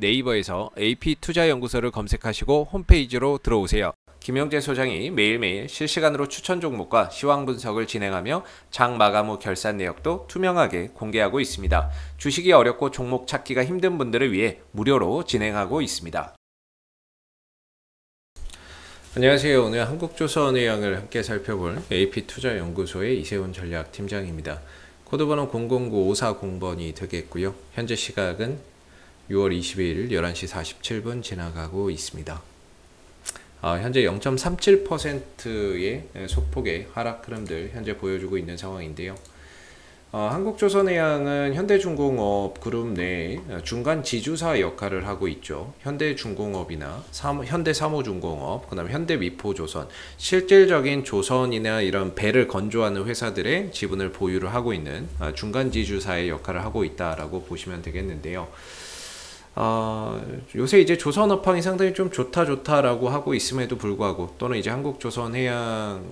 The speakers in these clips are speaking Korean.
네이버에서 AP투자연구소를 검색하시고 홈페이지로 들어오세요. 김영재 소장이 매일매일 실시간으로 추천 종목과 시황 분석을 진행하며 장 마감 후 결산 내역도 투명하게 공개하고 있습니다. 주식이 어렵고 종목 찾기가 힘든 분들을 위해 무료로 진행하고 있습니다. 안녕하세요. 오늘 한국조선의양을 함께 살펴볼 AP투자연구소의 이세훈 전략팀장입니다. 코드번호 009540번이 되겠고요. 현재 시각은 6월 22일 11시 47분 지나가고 있습니다. 현재 0.37%의 소폭의 하락 흐름들 현재 보여주고 있는 상황인데요. 한국조선해양은 현대중공업 그룹 내 중간 지주사 역할을 하고 있죠. 현대중공업이나 현대사모중공업, 그 다음에 현대미포조선, 실질적인 조선이나 이런 배를 건조하는 회사들의 지분을 보유를 하고 있는 중간 지주사의 역할을 하고 있다라고 보시면 되겠는데요. 요새 이제 조선 업황이 상당히 좀 좋다라고 하고 있음에도 불구하고, 또는 이제 한국조선해양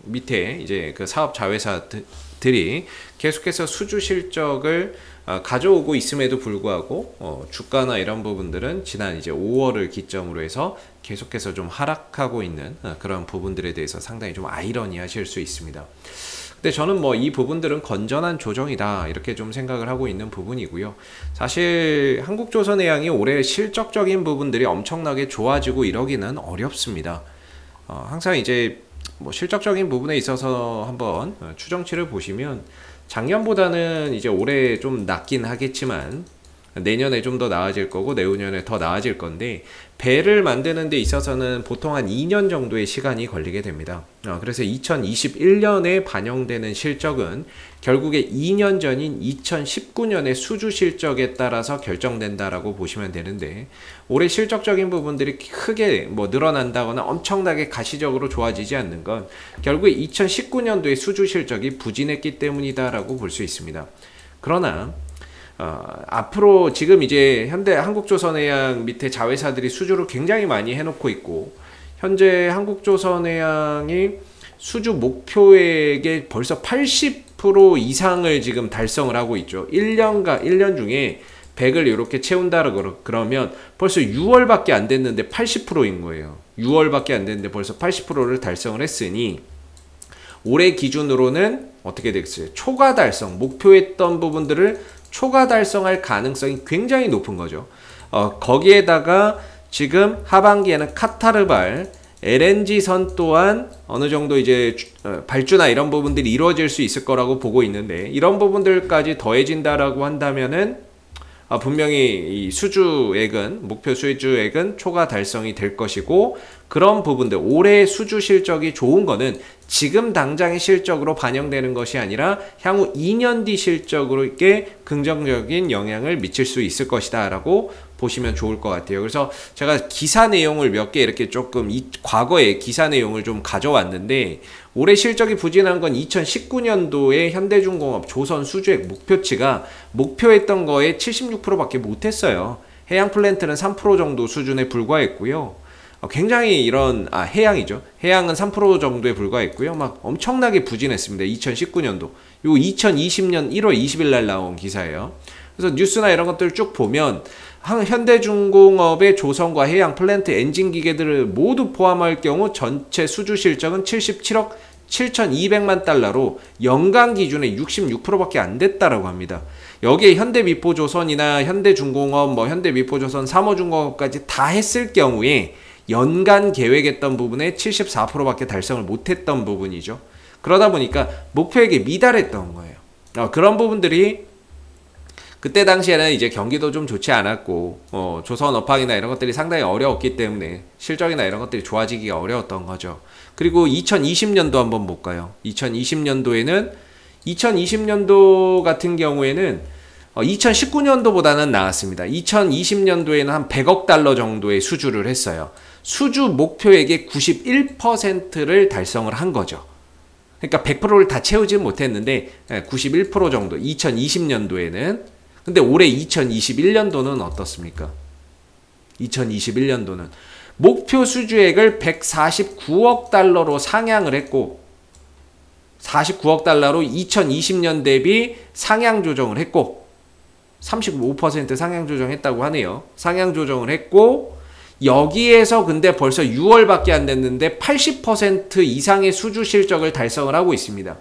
밑에 이제 그 사업 자회사들이 계속해서 수주 실적을 가져오고 있음에도 불구하고 주가나 이런 부분들은 지난 이제 5월을 기점으로 해서 계속해서 좀 하락하고 있는 그런 부분들에 대해서 상당히 좀 아이러니하실 수 있습니다. 근데 저는 뭐 이 부분들은 건전한 조정이다 이렇게 좀 생각을 하고 있는 부분이고요. 사실 한국조선해양이 올해 실적적인 부분들이 엄청나게 좋아지고 이러기는 어렵습니다. 항상 이제 뭐 실적적인 부분에 있어서 한번 추정치를 보시면 작년보다는 이제 올해 좀 낮긴 하겠지만 내년에 좀 더 나아질 거고 내후년에 더 나아질 건데, 배를 만드는 데 있어서는 보통 한 2년 정도의 시간이 걸리게 됩니다. 그래서 2021년에 반영되는 실적은 결국에 2년 전인 2019년의 수주 실적에 따라서 결정된다라고 보시면 되는데, 올해 실적적인 부분들이 크게 뭐 늘어난다거나 엄청나게 가시적으로 좋아지지 않는 건 결국에 2019년도의 수주 실적이 부진했기 때문이다라고 볼 수 있습니다. 그러나 앞으로 지금 이제 현대 한국조선해양 밑에 자회사들이 수주를 굉장히 많이 해놓고 있고, 현재 한국조선해양이 수주 목표액의 벌써 80% 이상을 지금 달성을 하고 있죠. 1년 중에 100을 이렇게 채운다 그러면 벌써 6월밖에 안 됐는데 80%인 거예요. 6월밖에 안 됐는데 벌써 80%를 달성을 했으니 올해 기준으로는 어떻게 되겠어요? 초과 달성, 목표했던 부분들을 초과 달성할 가능성이 굉장히 높은 거죠. 거기에다가 지금 하반기에는 카타르발, LNG선 또한 어느 정도 이제 발주나 이런 부분들이 이루어질 수 있을 거라고 보고 있는데, 이런 부분들까지 더해진다라고 한다면은 분명히 이 수주액은, 목표 수주액은 초과 달성이 될 것이고, 그런 부분들, 올해 수주 실적이 좋은 거는 지금 당장의 실적으로 반영되는 것이 아니라 향후 2년 뒤 실적으로 이렇게 긍정적인 영향을 미칠 수 있을 것이다 라고 보시면 좋을 것 같아요. 그래서 제가 기사 내용을 몇 개 이렇게 조금 과거의 기사 내용을 좀 가져왔는데, 올해 실적이 부진한 건 2019년도에 현대중공업 조선 수주액 목표치가 목표했던 거에 76%밖에 못했어요. 해양 플랜트는 3% 정도 수준에 불과했고요. 굉장히 이런 해양이죠. 해양은 3% 정도에 불과했고요. 막 엄청나게 부진했습니다. 2019년도. 요 2020년 1월 20일 날 나온 기사예요. 그래서 뉴스나 이런 것들을 쭉 보면 현대중공업의 조선과 해양 플랜트 엔진 기계들을 모두 포함할 경우 전체 수주 실적은 77억 7,200만 달러로 연간 기준에 66%밖에 안 됐다라고 합니다. 여기에 현대미포조선이나 현대중공업, 뭐 현대미포조선, 사모중공업까지 다 했을 경우에 연간 계획했던 부분에 74%밖에 달성을 못했던 부분이죠. 그러다 보니까 목표액에 미달했던 거예요. 그런 부분들이 그때 당시에는 이제 경기도 좀 좋지 않았고 조선 업황이나 이런 것들이 상당히 어려웠기 때문에 실적이나 이런 것들이 좋아지기가 어려웠던 거죠. 그리고 2020년도 한번 볼까요? 2020년도 같은 경우에는 2019년도보다는 나았습니다. 2020년도에는 한 100억 달러 정도의 수주를 했어요. 수주 목표액의 91%를 달성을 한 거죠. 그러니까 100%를 다 채우지는 못했는데 91% 정도 2020년도에는. 근데 올해 2021년도는 어떻습니까? 2021년도는 목표 수주액을 149억 달러로 상향을 했고, 49억 달러로 2020년 대비 상향 조정을 했고, 35% 상향 조정했다고 하네요. 상향 조정을 했고 여기에서 근데 벌써 6월밖에 안 됐는데 80% 이상의 수주 실적을 달성을 하고 있습니다.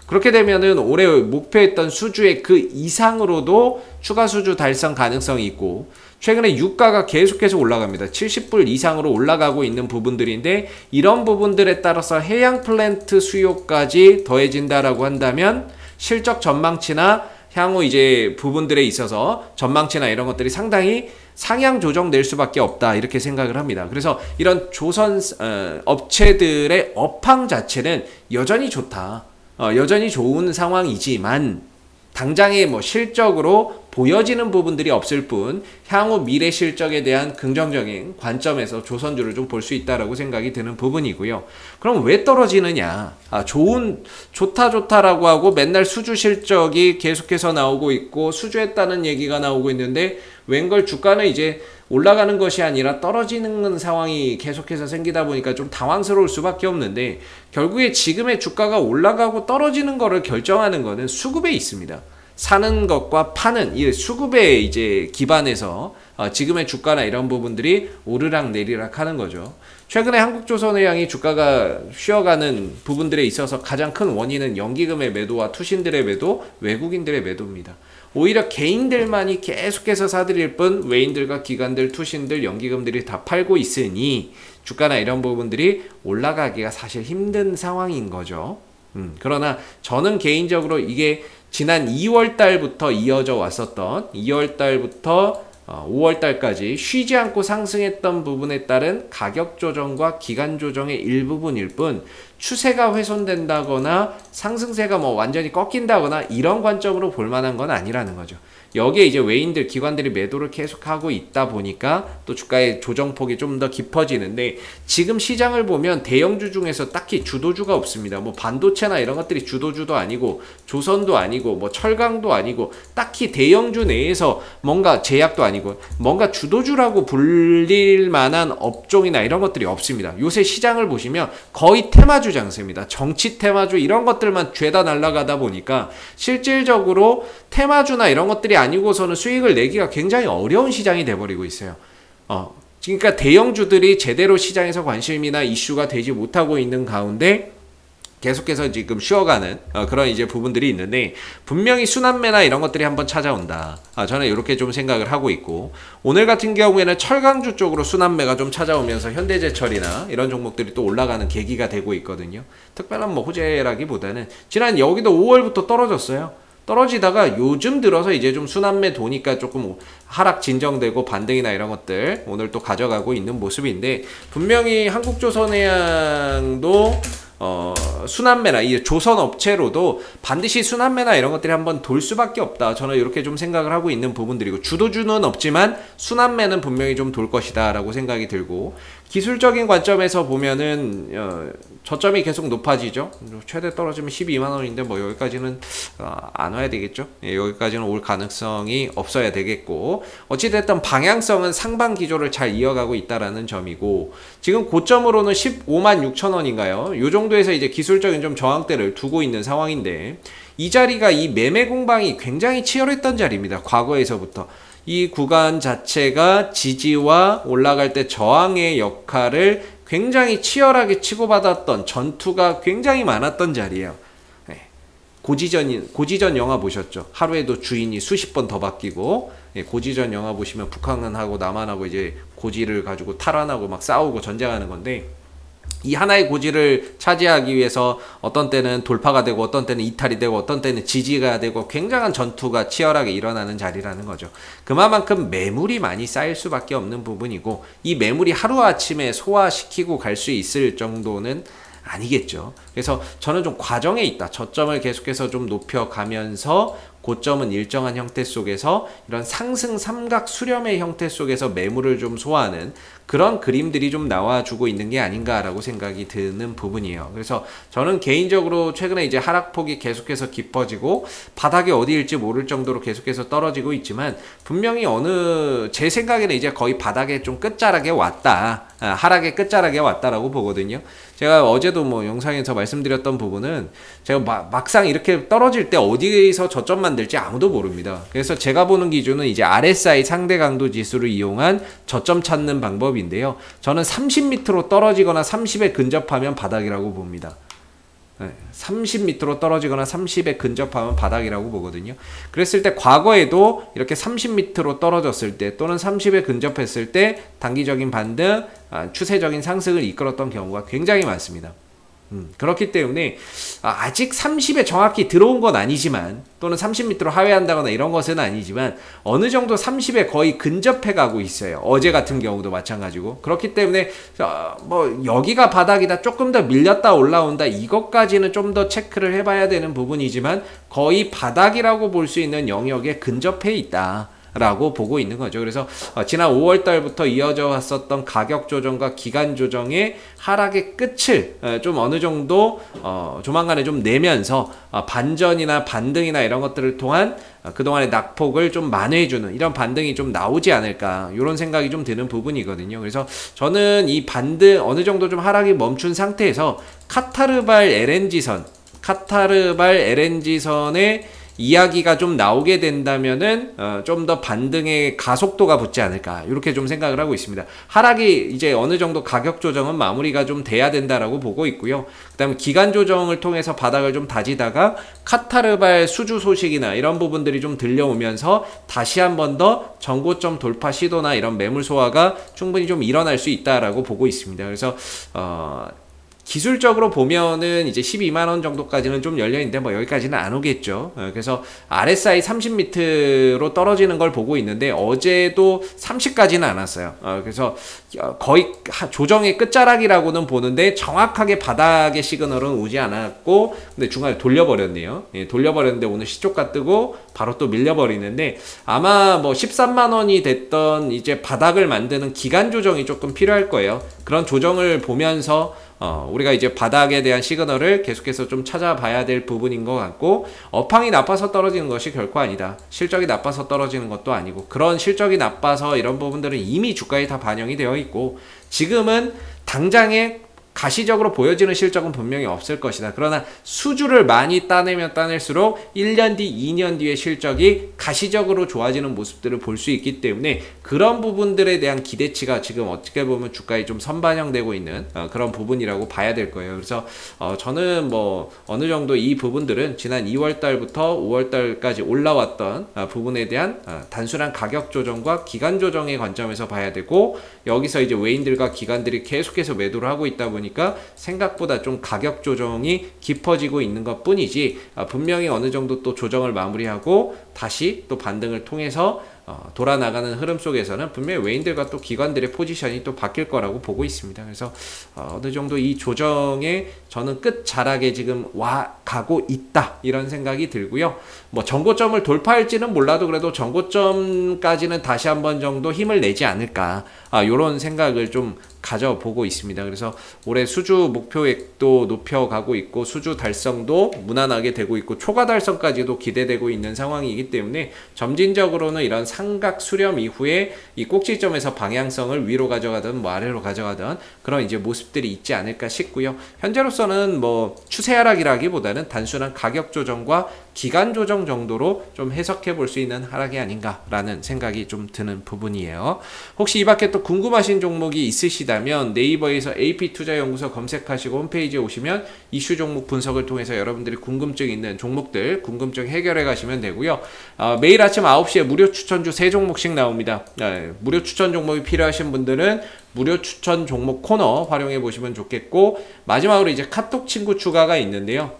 그렇게 되면은 올해 목표했던 수주의 그 이상으로도 추가 수주 달성 가능성이 있고 최근에 유가가 계속해서 올라갑니다. 70불 이상으로 올라가고 있는 부분들인데 이런 부분들에 따라서 해양 플랜트 수요까지 더해진다라고 한다면 실적 전망치나 향후 이제 부분들에 있어서 전망치나 이런 것들이 상당히 상향 조정될 수밖에 없다 이렇게 생각을 합니다. 그래서 이런 조선 업체들의 업황 자체는 여전히 좋다. 여전히 좋은 상황이지만 당장의 뭐 실적으로 보여지는 부분들이 없을 뿐 향후 미래 실적에 대한 긍정적인 관점에서 조선주를 좀 볼 수 있다라고 생각이 드는 부분이고요. 그럼 왜 떨어지느냐? 좋다라고 하고 맨날 수주 실적이 계속해서 나오고 있고 수주했다는 얘기가 나오고 있는데 웬걸 주가는 이제 올라가는 것이 아니라 떨어지는 상황이 계속해서 생기다 보니까 좀 당황스러울 수밖에 없는데 결국에 지금의 주가가 올라가고 떨어지는 거를 결정하는 거는 수급에 있습니다. 사는 것과 파는 이 수급에 이제 기반해서 지금의 주가나 이런 부분들이 오르락 내리락 하는 거죠. 최근에 한국조선해양이 주가가 쉬어가는 부분들에 있어서 가장 큰 원인은 연기금의 매도와 투신들의 매도, 외국인들의 매도입니다. 오히려 개인들만이 계속해서 사들일 뿐 외인들과 기관들, 투신들, 연기금들이 다 팔고 있으니 주가나 이런 부분들이 올라가기가 사실 힘든 상황인 거죠. 그러나 저는 개인적으로 이게 지난 2월 달부터 이어져 왔었던 2월 달부터 5월 달까지 쉬지 않고 상승했던 부분에 따른 가격 조정과 기간 조정의 일부분일 뿐 추세가 훼손된다거나 상승세가 뭐 완전히 꺾인다거나 이런 관점으로 볼 만한 건 아니라는 거죠. 여기에 이제 외인들, 기관들이 매도를 계속하고 있다 보니까 또 주가의 조정폭이 좀 더 깊어지는데 지금 시장을 보면 대형주 중에서 딱히 주도주가 없습니다. 뭐 반도체나 이런 것들이 주도주도 아니고 조선도 아니고 뭐 철강도 아니고 딱히 대형주 내에서 뭔가 제약도 아니고 뭔가 주도주라고 불릴 만한 업종이나 이런 것들이 없습니다. 요새 시장을 보시면 거의 테마주 장세입니다. 정치 테마주 이런 것들만 죄다 날아가다 보니까 실질적으로 테마주나 이런 것들이 아니고서는 수익을 내기가 굉장히 어려운 시장이 돼버리고 있어요. 그러니까 대형주들이 제대로 시장에서 관심이나 이슈가 되지 못하고 있는 가운데 계속해서 지금 쉬어가는 그런 이제 부분들이 있는데 분명히 순환매나 이런 것들이 한번 찾아온다. 저는 이렇게 좀 생각을 하고 있고 오늘 같은 경우에는 철강주 쪽으로 순환매가 좀 찾아오면서 현대제철이나 이런 종목들이 또 올라가는 계기가 되고 있거든요. 특별한 뭐 호재라기보다는 지난 여기도 5월부터 떨어졌어요. 떨어지다가 요즘 들어서 이제 좀 순환매 도니까 조금 하락 진정되고 반등이나 이런 것들 오늘 또 가져가고 있는 모습인데 분명히 한국조선해양도 순환매나 이 조선 업체로도 반드시 순환매나 이런 것들이 한번 돌 수밖에 없다. 저는 이렇게 좀 생각을 하고 있는 부분들이고 주도주는 없지만 순환매는 분명히 좀 돌 것이다 라고 생각이 들고 기술적인 관점에서 보면은 저점이 계속 높아지죠. 최대 떨어지면 12만원인데 뭐 여기까지는 안 와야 되겠죠. 여기까지는 올 가능성이 없어야 되겠고 어찌됐든 방향성은 상방 기조를 잘 이어가고 있다라는 점이고 지금 고점으로는 15만 6천원인가요? 요 정도에서 이제 기술적인 좀 저항대를 두고 있는 상황인데 이 자리가 이 매매 공방이 굉장히 치열했던 자리입니다. 과거에서부터. 이 구간 자체가 지지와 올라갈 때 저항의 역할을 굉장히 치열하게 치고받았던 전투가 굉장히 많았던 자리예요. 고지전 영화 보셨죠? 하루에도 주인이 수십 번 더 바뀌고 고지전 영화 보시면 북한하고 남한하고 이제 고지를 가지고 탈환하고 막 싸우고 전쟁하는 건데 이 하나의 고지를 차지하기 위해서 어떤 때는 돌파가 되고 어떤 때는 이탈이 되고 어떤 때는 지지가 되고 굉장한 전투가 치열하게 일어나는 자리라는 거죠. 그만큼 매물이 많이 쌓일 수밖에 없는 부분이고 이 매물이 하루아침에 소화시키고 갈 수 있을 정도는 아니겠죠. 그래서 저는 좀 과정에 있다. 저점을 계속해서 좀 높여가면서 고점은 일정한 형태 속에서 이런 상승 삼각 수렴의 형태 속에서 매물을 좀 소화하는 그런 그림들이 좀 나와주고 있는 게 아닌가라고 생각이 드는 부분이에요. 그래서 저는 개인적으로 최근에 이제 하락폭이 계속해서 깊어지고 바닥이 어디일지 모를 정도로 계속해서 떨어지고 있지만 분명히 제 생각에는 이제 거의 바닥에 좀 끝자락에 왔다. 하락의 끝자락에 왔다라고 보거든요. 제가 어제도 뭐 영상에서 말씀드렸던 부분은 제가 막상 이렇게 떨어질 때 어디에서 저점 만들지 아무도 모릅니다. 그래서 제가 보는 기준은 이제 RSI 상대 강도 지수를 이용한 저점 찾는 방법인데요. 저는 30m로 떨어지거나 30에 근접하면 바닥이라고 봅니다. 30m로 떨어지거나 30에 근접하면 바닥이라고 보거든요. 그랬을 때 과거에도 이렇게 30m로 떨어졌을 때 또는 30에 근접했을 때 단기적인 반등, 추세적인 상승을 이끌었던 경우가 굉장히 많습니다. 그렇기 때문에 아직 30에 정확히 들어온 건 아니지만 또는 30m로 하회한다거나 이런 것은 아니지만 어느 정도 30에 거의 근접해 가고 있어요. 어제 같은 경우도 마찬가지고. 그렇기 때문에 뭐 여기가 바닥이다, 조금 더 밀렸다 올라온다, 이것까지는 좀 더 체크를 해봐야 되는 부분이지만 거의 바닥이라고 볼 수 있는 영역에 근접해 있다 라고 보고 있는 거죠. 그래서 지난 5월 달부터 이어져 왔었던 가격 조정과 기간 조정의 하락의 끝을 좀 어느 정도 조만간에 좀 내면서 반전이나 반등이나 이런 것들을 통한 그동안의 낙폭을 좀 만회해주는 이런 반등이 좀 나오지 않을까, 이런 생각이 좀 드는 부분이거든요. 그래서 저는 이 반등 어느 정도 좀 하락이 멈춘 상태에서 카타르발 LNG선의 이야기가 좀 나오게 된다면은 좀 더 반등의 가속도가 붙지 않을까, 이렇게 좀 생각을 하고 있습니다. 하락이 이제 어느 정도 가격 조정은 마무리가 좀 돼야 된다라고 보고 있고요. 그다음에 기간 조정을 통해서 바닥을 좀 다지다가 카타르발 수주 소식이나 이런 부분들이 좀 들려오면서 다시 한 번 더 전고점 돌파 시도나 이런 매물 소화가 충분히 좀 일어날 수 있다라고 보고 있습니다. 그래서 기술적으로 보면은 이제 12만원 정도까지는 좀 열려있는데 뭐 여기까지는 안 오겠죠. 그래서 RSI 30m로 떨어지는 걸 보고 있는데 어제도 30까지는 안 왔어요. 그래서 거의 조정의 끝자락이라고는 보는데 정확하게 바닥의 시그널은 오지 않았고, 근데 중간에 돌려버렸네요. 돌려버렸는데 오늘 시초가 뜨고 바로 또 밀려버리는데 아마 뭐 13만원이 됐던 이제 바닥을 만드는 기간 조정이 조금 필요할 거예요. 그런 조정을 보면서 우리가 이제 바닥에 대한 시그널을 계속해서 좀 찾아봐야 될 부분인 것 같고, 업황이 나빠서 떨어지는 것이 결코 아니다. 실적이 나빠서 떨어지는 것도 아니고, 그런 실적이 나빠서 이런 부분들은 이미 주가에 다 반영이 되어 있고, 지금은 당장에 가시적으로 보여지는 실적은 분명히 없을 것이다. 그러나 수주를 많이 따내면 따낼수록 1년 뒤, 2년 뒤의 실적이 가시적으로 좋아지는 모습들을 볼 수 있기 때문에 그런 부분들에 대한 기대치가 지금 어떻게 보면 주가에 좀 선반영되고 있는 그런 부분이라고 봐야 될 거예요. 그래서 저는 뭐 어느 정도 이 부분들은 지난 2월 달부터 5월 달까지 올라왔던 부분에 대한 단순한 가격 조정과 기간 조정의 관점에서 봐야 되고, 여기서 이제 외인들과 기관들이 계속해서 매도를 하고 있다 보니 생각보다 좀 가격 조정이 깊어지고 있는 것 뿐이지, 분명히 어느 정도 또 조정을 마무리하고 다시 또 반등을 통해서 돌아나가는 흐름 속에서는 분명히 외인들과 또 기관들의 포지션이 또 바뀔 거라고 보고 있습니다. 그래서 어느 정도 이 조정에 저는 끝자락에 지금 가고 있다, 이런 생각이 들고요. 뭐 전고점을 돌파할지는 몰라도 그래도 전고점까지는 다시 한번 정도 힘을 내지 않을까, 이런 생각을 좀 가져보고 있습니다. 그래서 올해 수주 목표액도 높여가고 있고, 수주 달성도 무난하게 되고 있고, 초과 달성까지도 기대되고 있는 상황이기 때문에 점진적으로는 이런 삼각 수렴 이후에 이 꼭지점에서 방향성을 위로 가져가든 뭐 아래로 가져가든 그런 이제 모습들이 있지 않을까 싶고요. 현재로서는 뭐 추세 하락이라기보다는 단순한 가격 조정과 기간 조정 정도로 좀 해석해 볼 수 있는 하락이 아닌가라는 생각이 좀 드는 부분이에요. 혹시 이 밖에 또 궁금하신 종목이 있으시다면 네이버에서 AP투자연구소 검색하시고 홈페이지에 오시면 이슈 종목 분석을 통해서 여러분들이 궁금증 있는 종목들 궁금증 해결해 가시면 되고요. 매일 아침 9시에 무료 추천주 3종목씩 나옵니다. 무료 추천 종목이 필요하신 분들은 무료 추천 종목 코너 활용해 보시면 좋겠고, 마지막으로 이제 카톡 친구 추가가 있는데요.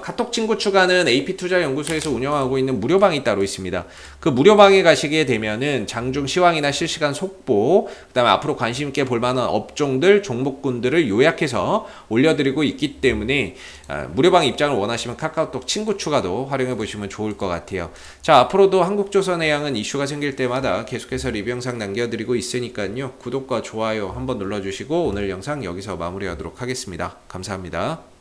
카톡 친구 추가는 AP투자연구소에서 운영하고 있는 무료방이 따로 있습니다. 그 무료방에 가시게 되면은 장중 시황이나 실시간 속보, 그 다음에 앞으로 관심 있게 볼만한 업종들, 종목군들을 요약해서 올려드리고 있기 때문에 무료방 입장을 원하시면 카카오톡 친구 추가도 활용해 보시면 좋을 것 같아요. 자, 앞으로도 한국조선해양은 이슈가 생길 때마다 계속해서 리뷰 영상 남겨드리고 있으니까요. 구독과 좋아요 한번 눌러주시고 오늘 영상 여기서 마무리하도록 하겠습니다. 감사합니다.